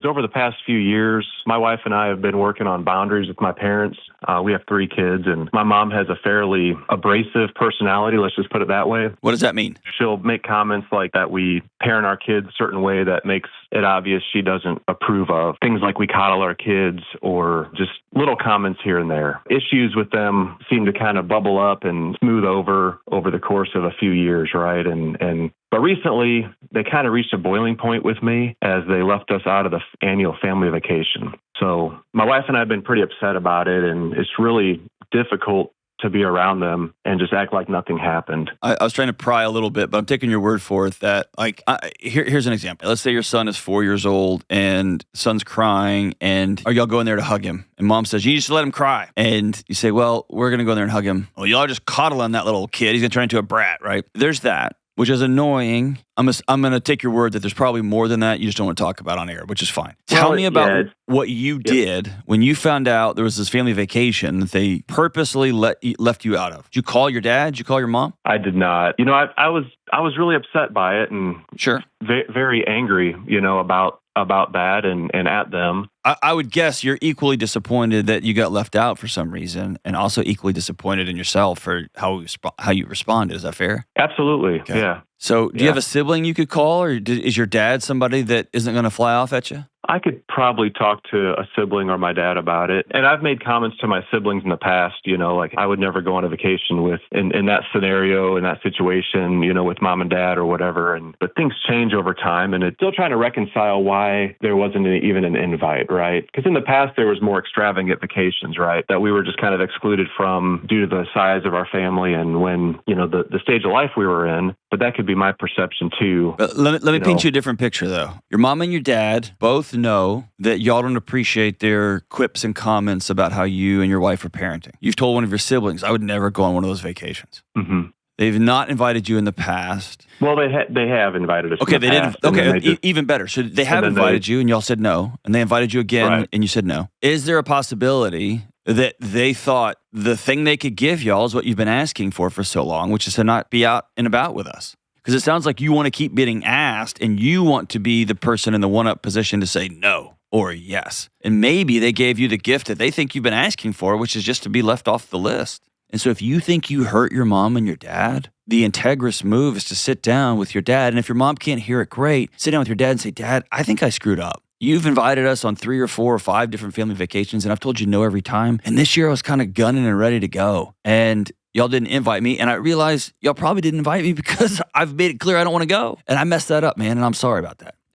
Over the past few years, my wife and I have been working on boundaries with my parents. We have 3 kids, and my mom has a fairly abrasive personality, let's just put it that way. What does that mean? She'll make comments like that we parent our kids a certain way that makes it obvious she doesn't approve of. Things like we coddle our kids or just little comments here and there. Issues with them seem to kind of bubble up and smooth over the course of a few years, right? But recently, they kind of reached a boiling point with me as they left us out of the annual family vacation. So my wife and I have been pretty upset about it, and it's really difficult to be around them and just act like nothing happened. I was trying to pry a little bit, but I'm taking your word for it that, here's an example. Let's say your son is 4 years old and son's crying, and y'all go in there to hug him. And mom says, you just let him cry. And you say, well, we're going to go in there and hug him. Well, y'all just coddling that little kid. He's going to turn into a brat, right? There's that, which is annoying. I'm going to take your word that there's probably more than that you just don't want to talk about on air, which is fine. Tell me about what you did when you found out there was this family vacation that they purposely left you out of. Did you call your dad? Did you call your mom? I did not. I was really upset by it and sure, very angry, about that and at them. I would guess you're equally disappointed that you got left out for some reason, and also equally disappointed in yourself for how you responded. Is that fair? Absolutely. Okay. Yeah. So do you have a sibling you could call, or is your dad somebody that isn't going to fly off at you? I could probably talk to a sibling or my dad about it. And I've made comments to my siblings in the past, like I would never go on a vacation in that scenario, in that situation, with mom and dad or whatever. But things change over time, and it's still trying to reconcile why there wasn't even an invite, right? Because in the past, there was more extravagant vacations, right? That we were just kind of excluded from due to the size of our family and when, the stage of life we were in. But that could be my perception too. Let me paint you a different picture, though. Your mom and your dad both know that y'all don't appreciate their quips and comments about how you and your wife are parenting. You've told one of your siblings, I would never go on one of those vacations. Mm-hmm. They've not invited you in the past. Well, they have invited us. Okay, in the past, even better. So they have invited you, and y'all said no, and they invited you again, and you said no. Is there a possibility that they thought the thing they could give y'all is what you've been asking for so long, which is to not be out and about with us? Because it sounds like you want to keep being asked, and you want to be the person in the one-up position to say no or yes. And maybe they gave you the gift that they think you've been asking for, which is just to be left off the list. And so if you think you hurt your mom and your dad, the integrous move is to sit down with your dad. And if your mom can't hear it, great. Sit down with your dad and say, Dad, I think I screwed up. You've invited us on 3 or 4 or 5 different family vacations, and I've told you no every time. And this year I was kind of gunning and ready to go. And y'all didn't invite me. And I realized y'all probably didn't invite me because I've made it clear I don't want to go. And I messed that up, man. And I'm sorry about that.